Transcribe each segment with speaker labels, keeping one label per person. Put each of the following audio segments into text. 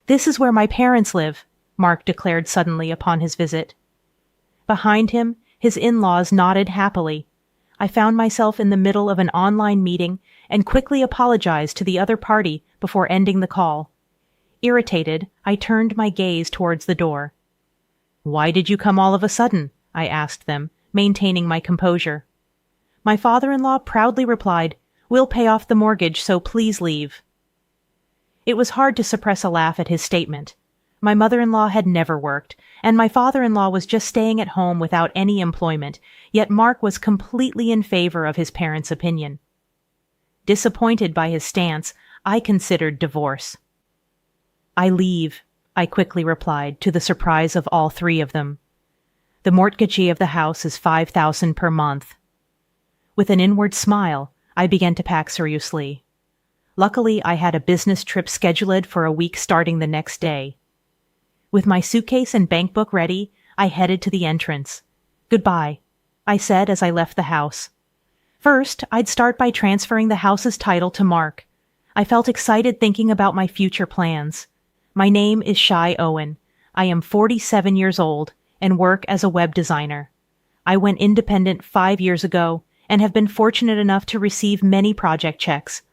Speaker 1: "This is where my parents live," Mark declared suddenly upon his visit. Behind him, his in-laws nodded happily. I found myself in the middle of an online meeting and quickly apologized to the other party before ending the call. Irritated, I turned my gaze towards the door. "Why did you come all of a sudden?" I asked them, maintaining my composure. My father-in-law proudly replied, "We'll pay off the mortgage, so please leave." It was hard to suppress a laugh at his statement. My mother-in-law had never worked, and my father-in-law was just staying at home without any employment, yet Mark was completely in favor of his parents' opinion. Disappointed by his stance, I considered divorce. "I leave," I quickly replied, to the surprise of all three of them. "The mortgagee of the house is $5,000 per month." With an inward smile, I began to pack seriously. Luckily, I had a business trip scheduled for a week starting the next day. With my suitcase and bankbook ready, I headed to the entrance. "Goodbye," I said as I left the house. First, I'd start by transferring the house's title to Mark. I felt excited thinking about my future plans. My name is Shai Owen. I am 47 years old and work as a web designer. I went independent 5 years ago and have been fortunate enough to receive many project checks.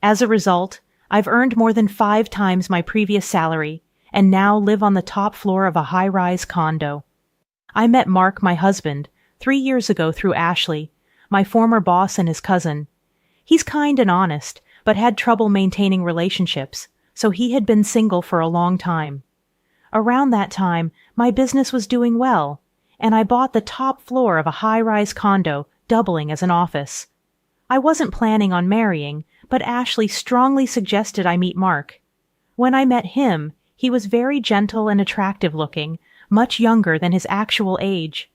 Speaker 1: As a result, I've earned more than 5 times my previous salary and now live on the top floor of a high-rise condo. I met Mark, my husband, 3 years ago through Ashley, my former boss and his cousin. He's kind and honest, but had trouble maintaining relationships, so he had been single for a long time. Around that time, my business was doing well, and I bought the top floor of a high-rise condo, doubling as an office. I wasn't planning on marrying, but Ashley strongly suggested I meet Mark. When I met him, he was very gentle and attractive looking, much younger than his actual age.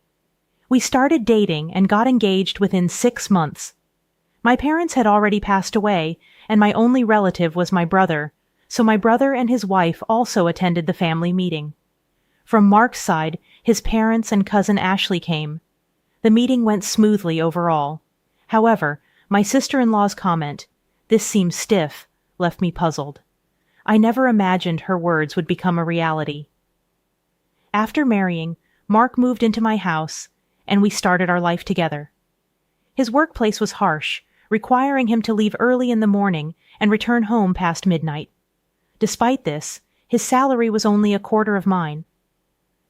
Speaker 1: We started dating and got engaged within 6 months. My parents had already passed away, and my only relative was my brother, so my brother and his wife also attended the family meeting. From Mark's side, his parents and cousin Ashley came. The meeting went smoothly overall. However, my sister-in-law's comment, "This seems stiff," left me puzzled. I never imagined her words would become a reality. After marrying, Mark moved into my house, and we started our life together. His workplace was harsh, requiring him to leave early in the morning and return home past midnight. Despite this, his salary was only a quarter of mine.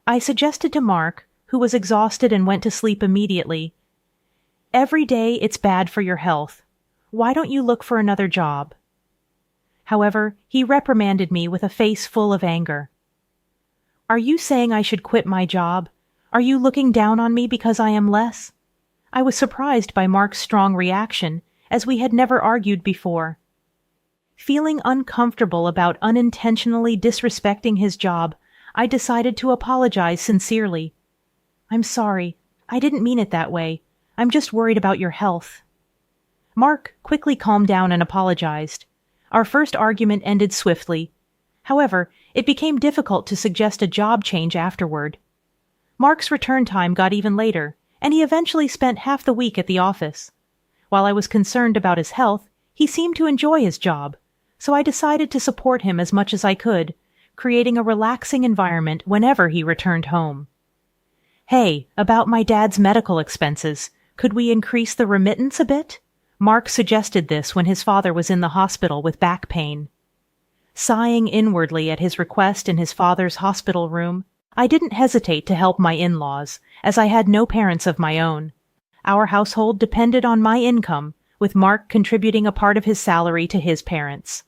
Speaker 1: I suggested to Mark, who was exhausted and went to sleep immediately, "Every day it's bad for your health. Why don't you look for another job?" However, he reprimanded me with a face full of anger. "Are you saying I should quit my job? Are you looking down on me because I am less?" I was surprised by Mark's strong reaction, as we had never argued before. Feeling uncomfortable about unintentionally disrespecting his job, I decided to apologize sincerely. "I'm sorry. I didn't mean it that way. I'm just worried about your health." Mark quickly calmed down and apologized. Our first argument ended swiftly. However, it became difficult to suggest a job change afterward. Mark's return time got even later, and he eventually spent half the week at the office. While I was concerned about his health, he seemed to enjoy his job, so I decided to support him as much as I could, creating a relaxing environment whenever he returned home. "Hey, about my dad's medical expenses, could we increase the remittance a bit?" Mark suggested this when his father was in the hospital with back pain. Sighing inwardly at his request in his father's hospital room, I didn't hesitate to help my in-laws, as I had no parents of my own. Our household depended on my income, with Mark contributing a part of his salary to his parents.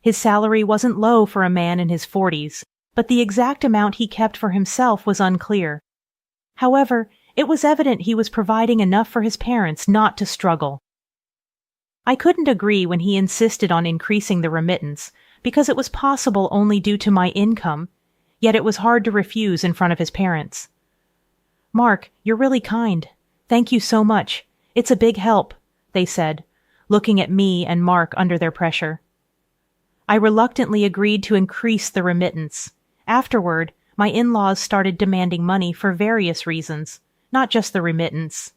Speaker 1: His salary wasn't low for a man in his 40s, but the exact amount he kept for himself was unclear. However, it was evident he was providing enough for his parents not to struggle. I couldn't agree when he insisted on increasing the remittance, because it was possible only due to my income, yet it was hard to refuse in front of his parents. "Mark, you're really kind. Thank you so much. It's a big help," they said, looking at me and Mark under their pressure. I reluctantly agreed to increase the remittance. Afterward, my in-laws started demanding money for various reasons, not just the remittance.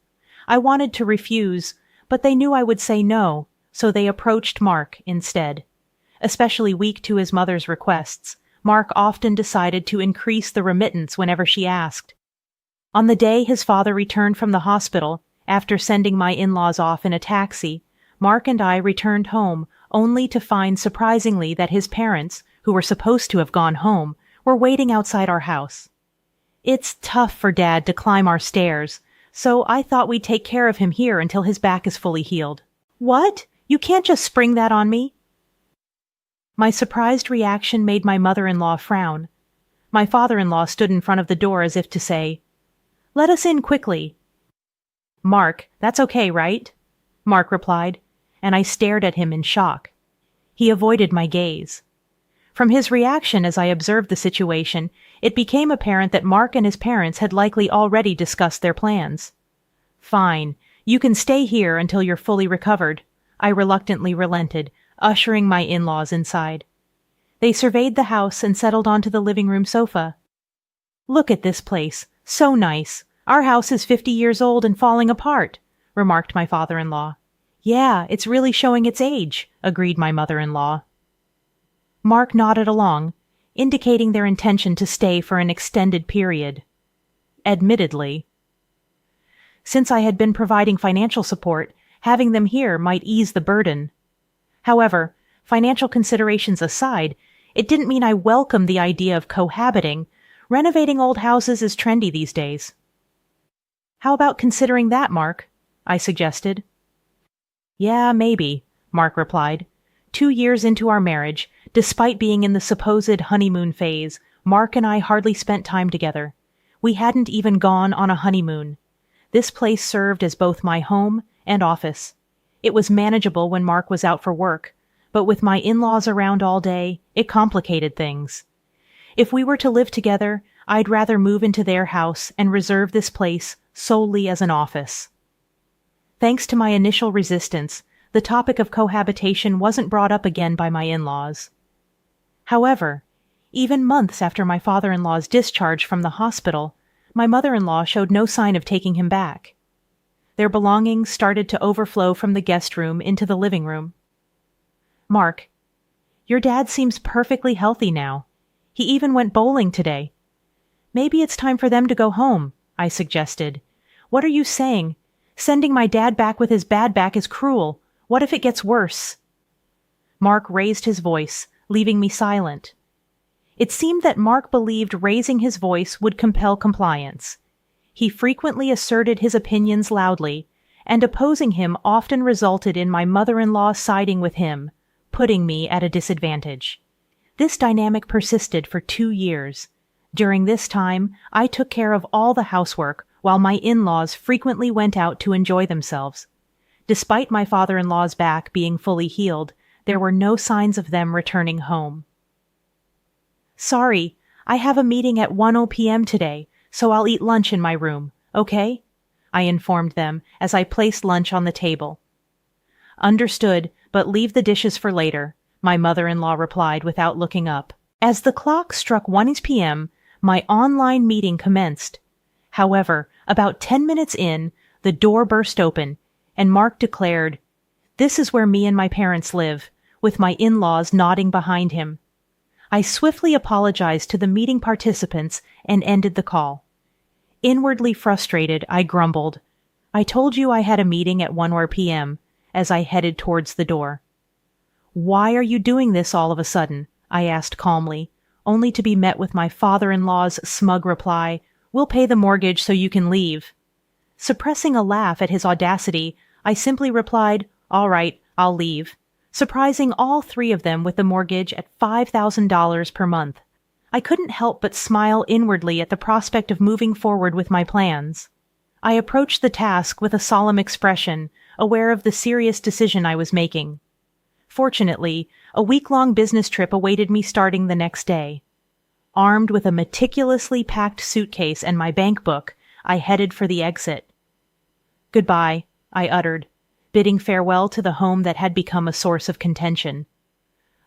Speaker 1: I wanted to refuse, but they knew I would say no, so they approached Mark instead. Especially weak to his mother's requests, Mark often decided to increase the remittance whenever she asked. On the day his father returned from the hospital, after sending my in-laws off in a taxi, Mark and I returned home only to find surprisingly that his parents, who were supposed to have gone home, were waiting outside our house. It's tough for Dad to climb our stairs, so I thought we'd take care of him here until his back is fully healed. What? You can't just spring that on me? My surprised reaction made my mother-in-law frown. My father-in-law stood in front of the door as if to say, "Let us in quickly." "Mark, that's okay, right?" Mark replied, and I stared at him in shock. He avoided my gaze. From his reaction as I observed the situation, it became apparent that Mark and his parents had likely already discussed their plans. "Fine, you can stay here until you're fully recovered," I reluctantly relented, ushering my in-laws inside. They surveyed the house and settled onto the living room sofa. "Look at this place. So nice. Our house is 50 years old and falling apart," remarked my father-in-law. "Yeah, it's really showing its age," agreed my mother-in-law. Mark nodded along, indicating their intention to stay for an extended period. Admittedly. Since I had been providing financial support, having them here might ease the burden. However, financial considerations aside, it didn't mean I welcomed the idea of cohabiting. Renovating old houses is trendy these days. "How about considering that, Mark?" I suggested. "Yeah, maybe," Mark replied. 2 years into our marriage, despite being in the supposed honeymoon phase, Mark and I hardly spent time together. We hadn't even gone on a honeymoon. This place served as both my home and office. It was manageable when Mark was out for work, but with my in-laws around all day, it complicated things. If we were to live together, I'd rather move into their house and reserve this place solely as an office. Thanks to my initial resistance, the topic of cohabitation wasn't brought up again by my in-laws. However, even months after my father-in-law's discharge from the hospital, my mother-in-law showed no sign of taking him back. Their belongings started to overflow from the guest room into the living room. "Mark, your dad seems perfectly healthy now. He even went bowling today. Maybe it's time for them to go home," I suggested. "What are you saying? Sending my dad back with his bad back is cruel. What if it gets worse?" Mark raised his voice, leaving me silent. It seemed that Mark believed raising his voice would compel compliance. He frequently asserted his opinions loudly, and opposing him often resulted in my mother-in-law siding with him, putting me at a disadvantage. This dynamic persisted for 2 years. During this time, I took care of all the housework, while my in-laws frequently went out to enjoy themselves. Despite my father-in-law's back being fully healed, there were no signs of them returning home. "Sorry, I have a meeting at 1 p.m. today, so I'll eat lunch in my room, okay?" I informed them as I placed lunch on the table. "Understood, but leave the dishes for later," my mother-in-law replied without looking up. As the clock struck 1 p.m., my online meeting commenced. However, about 10 minutes in, the door burst open, and Mark declared, "This is where me and my parents live," with my in-laws nodding behind him. I swiftly apologized to the meeting participants and ended the call. Inwardly frustrated, I grumbled, "I told you I had a meeting at 1 p.m., as I headed towards the door. "Why are you doing this all of a sudden?" I asked calmly, only to be met with my father-in-law's smug reply, "We'll pay the mortgage so you can leave." Suppressing a laugh at his audacity, I simply replied, "All right, I'll leave," surprising all 3 of them with the mortgage at $5,000 per month. I couldn't help but smile inwardly at the prospect of moving forward with my plans. I approached the task with a solemn expression, aware of the serious decision I was making. Fortunately, a week-long business trip awaited me starting the next day. Armed with a meticulously packed suitcase and my bank book, I headed for the exit. "Goodbye," I uttered, bidding farewell to the home that had become a source of contention.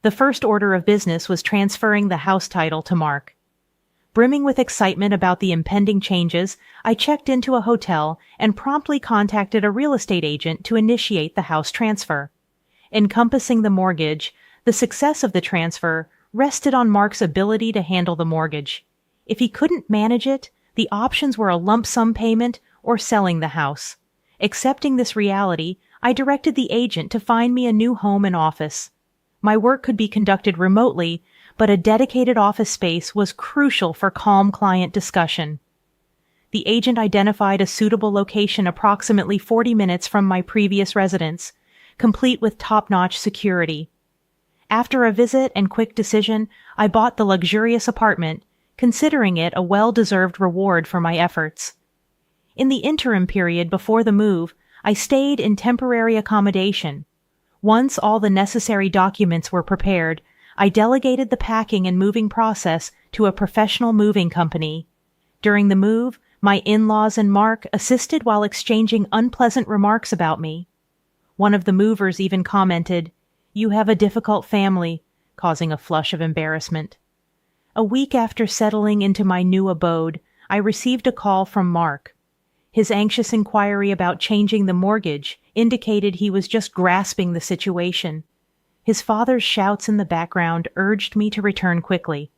Speaker 1: The first order of business was transferring the house title to Mark. Brimming with excitement about the impending changes, I checked into a hotel and promptly contacted a real estate agent to initiate the house transfer. Encompassing the mortgage, the success of the transfer rested on Mark's ability to handle the mortgage. If he couldn't manage it, the options were a lump sum payment or selling the house. Accepting this reality, I directed the agent to find me a new home and office. My work could be conducted remotely, but a dedicated office space was crucial for calm client discussion. The agent identified a suitable location approximately 40 minutes from my previous residence, complete with top-notch security. After a visit and quick decision, I bought the luxurious apartment, considering it a well-deserved reward for my efforts. In the interim period before the move, I stayed in temporary accommodation. Once all the necessary documents were prepared, I delegated the packing and moving process to a professional moving company. During the move, my in-laws and Mark assisted while exchanging unpleasant remarks about me. One of the movers even commented, "You have a difficult family," causing a flush of embarrassment. A week after settling into my new abode, I received a call from Mark. His anxious inquiry about changing the mortgage indicated he was just grasping the situation. His father's shouts in the background urged me to return quickly.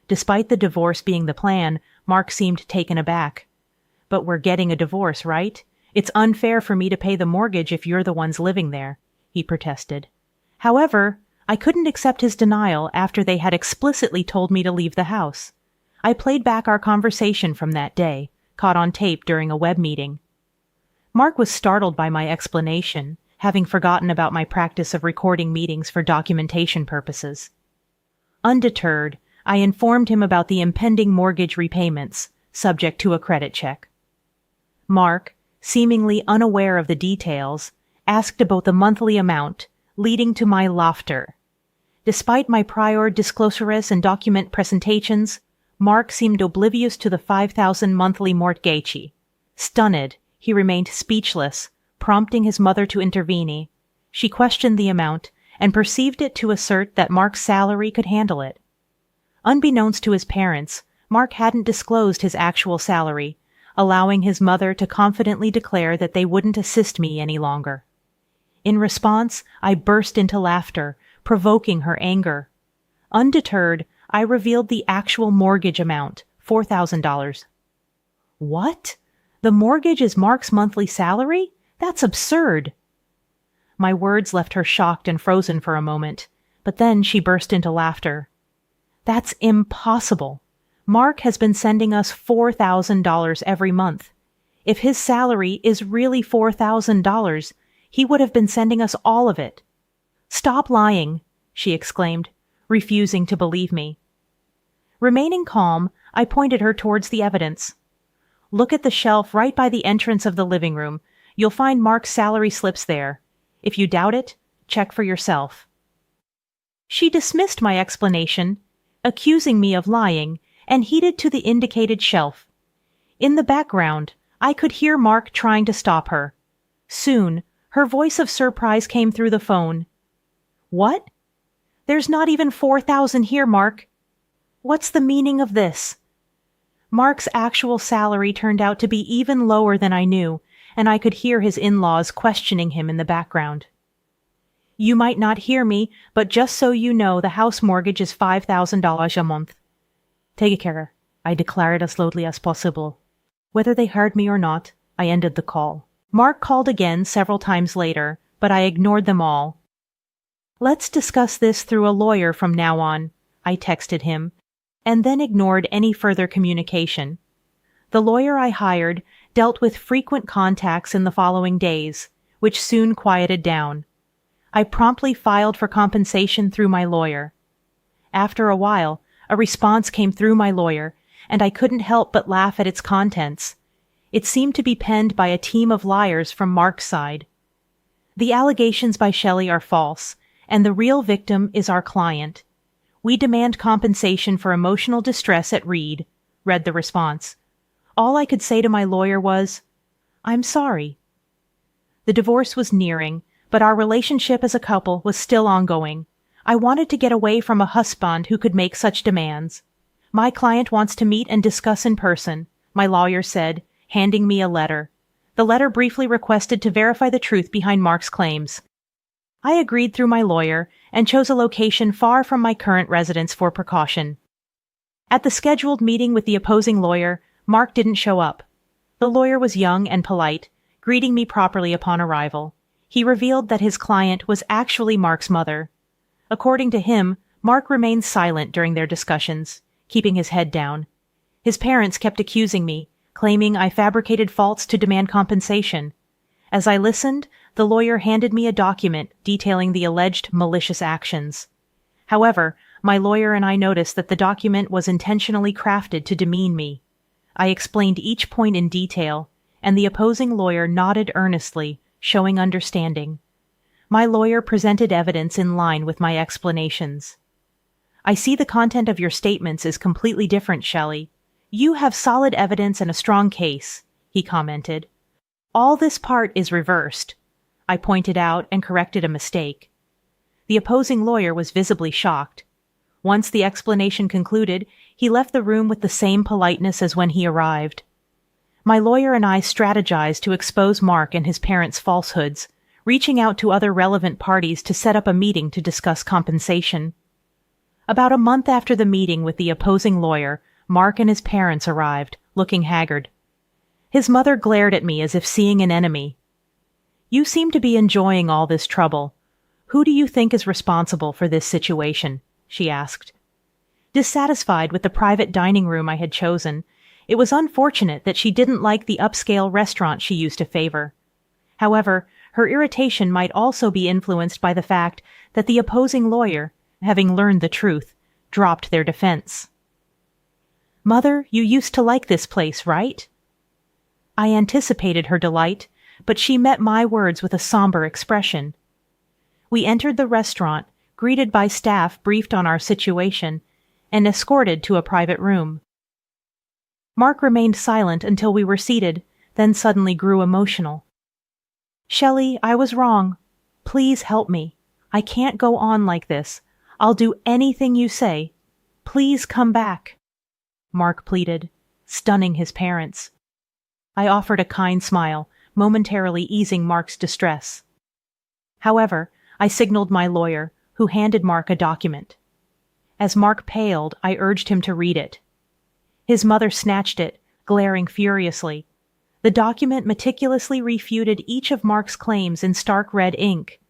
Speaker 1: Despite the divorce being the plan, Mark seemed taken aback. "But we're getting a divorce, right? It's unfair for me to pay the mortgage if you're the ones living there," he protested. However, I couldn't accept his denial after they had explicitly told me to leave the house. I played back our conversation from that day, caught on tape during a web meeting. Mark was startled by my explanation, having forgotten about my practice of recording meetings for documentation purposes. Undeterred, I informed him about the impending mortgage repayments, subject to a credit check. Mark, seemingly unaware of the details, asked about the monthly amount, leading to my laughter. Despite my prior disclosures and document presentations, Mark seemed oblivious to the 5,000 monthly mortgage. Stunned, he remained speechless, prompting his mother to intervene. She questioned the amount and perceived it to assert that Mark's salary could handle it. Unbeknownst to his parents, Mark hadn't disclosed his actual salary, allowing his mother to confidently declare that they wouldn't assist me any longer. In response, I burst into laughter, provoking her anger. Undeterred, I revealed the actual mortgage amount, $4,000. "What? The mortgage is Mark's monthly salary? That's absurd." My words left her shocked and frozen for a moment, but then she burst into laughter. "That's impossible. Mark has been sending us $4,000 every month. If his salary is really $4,000, he would have been sending us all of it." "Stop lying," she exclaimed, refusing to believe me. Remaining calm, I pointed her towards the evidence. "Look at the shelf right by the entrance of the living room. You'll find Mark's salary slips there. If you doubt it, check for yourself." She dismissed my explanation, accusing me of lying, and headed to the indicated shelf. In the background, I could hear Mark trying to stop her. Soon, her voice of surprise came through the phone. "What? There's not even 4,000 here, Mark. What's the meaning of this?" Mark's actual salary turned out to be even lower than I knew, and I could hear his in-laws questioning him in the background. "You might not hear me, but just so you know, the house mortgage is $5,000 a month." "Take care," I declared as loudly as possible. Whether they heard me or not, I ended the call. Mark called again several times later, but I ignored them all. "Let's discuss this through a lawyer from now on," I texted him, and then ignored any further communication. The lawyer I hired dealt with frequent contacts in the following days, which soon quieted down. I promptly filed for compensation through my lawyer. After a while, a response came through my lawyer, and I couldn't help but laugh at its contents. It seemed to be penned by a team of liars from Mark's side. "The allegations by Shelley are false, and the real victim is our client. We demand compensation for emotional distress at Reed," read the response. All I could say to my lawyer was, "I'm sorry." The divorce was nearing, but our relationship as a couple was still ongoing. I wanted to get away from a husband who could make such demands. "My client wants to meet and discuss in person," my lawyer said, handing me a letter. The letter briefly requested to verify the truth behind Mark's claims. I agreed through my lawyer and chose a location far from my current residence for precaution. At the scheduled meeting with the opposing lawyer, Mark didn't show up. The lawyer was young and polite, greeting me properly upon arrival. He revealed that his client was actually Mark's mother. According to him, Mark remained silent during their discussions, keeping his head down. His parents kept accusing me, claiming I fabricated faults to demand compensation. As I listened, the lawyer handed me a document detailing the alleged malicious actions. However, my lawyer and I noticed that the document was intentionally crafted to demean me. I explained each point in detail, and the opposing lawyer nodded earnestly, showing understanding. My lawyer presented evidence in line with my explanations. I see the content of your statements is completely different, Shelley. You have solid evidence and a strong case, he commented. All this part is reversed. I pointed out and corrected a mistake. The opposing lawyer was visibly shocked. Once the explanation concluded, he left the room with the same politeness as when he arrived. My lawyer and I strategized to expose Mark and his parents' falsehoods, reaching out to other relevant parties to set up a meeting to discuss compensation. About a month after the meeting with the opposing lawyer, Mark and his parents arrived, looking haggard. His mother glared at me as if seeing an enemy. You seem to be enjoying all this trouble. Who do you think is responsible for this situation? She asked. Dissatisfied with the private dining room I had chosen, it was unfortunate that she didn't like the upscale restaurant she used to favor. However, her irritation might also be influenced by the fact that the opposing lawyer, having learned the truth, dropped their defense. Mother, you used to like this place, right? I anticipated her delight, but she met my words with a somber expression. We entered the restaurant, greeted by staff briefed on our situation, and escorted to a private room. Mark remained silent until we were seated, then suddenly grew emotional. Shelley, I was wrong. Please help me. I can't go on like this. I'll do anything you say. Please come back. Mark pleaded, stunning his parents. I offered a kind smile, momentarily easing Mark's distress. However, I signaled my lawyer, who handed Mark a document. As Mark paled, I urged him to read it. His mother snatched it, glaring furiously. The document meticulously refuted each of Mark's claims in stark red ink.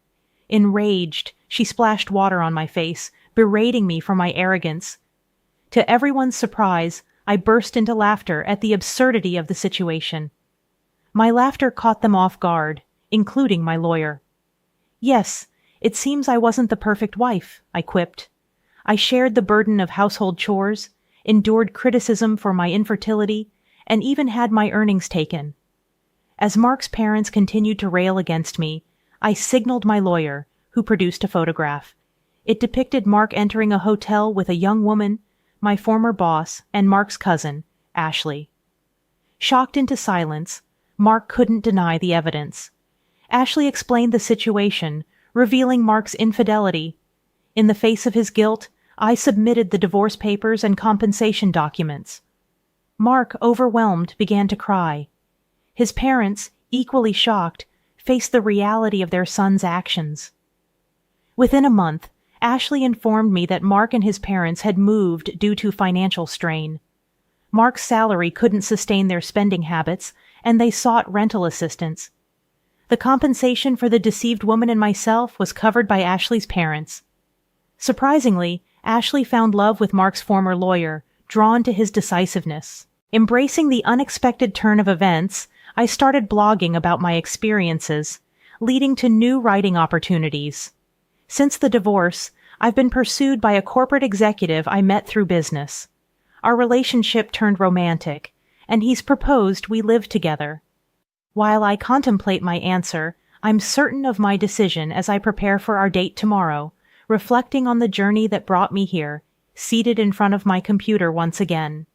Speaker 1: Enraged, she splashed water on my face, berating me for my arrogance. To everyone's surprise, I burst into laughter at the absurdity of the situation. My laughter caught them off guard, including my lawyer. Yes, it seems I wasn't the perfect wife, I quipped. I shared the burden of household chores, endured criticism for my infertility, and even had my earnings taken. As Mark's parents continued to rail against me, I signaled my lawyer, who produced a photograph. It depicted Mark entering a hotel with a young woman, my former boss, and Mark's cousin, Ashley. Shocked into silence, Mark couldn't deny the evidence. Ashley explained the situation, revealing Mark's infidelity. In the face of his guilt, I submitted the divorce papers and compensation documents. Mark, overwhelmed, began to cry. His parents, equally shocked, faced the reality of their son's actions. Within a month, Ashley informed me that Mark and his parents had moved due to financial strain. Mark's salary couldn't sustain their spending habits, and they sought rental assistance. The compensation for the deceived woman and myself was covered by Ashley's parents. Surprisingly, Ashley found love with Mark's former lawyer, drawn to his decisiveness. Embracing the unexpected turn of events, I started blogging about my experiences, leading to new writing opportunities. Since the divorce, I've been pursued by a corporate executive I met through business. Our relationship turned romantic, and he's proposed we live together. While I contemplate my answer, I'm certain of my decision as I prepare for our date tomorrow, reflecting on the journey that brought me here, seated in front of my computer once again.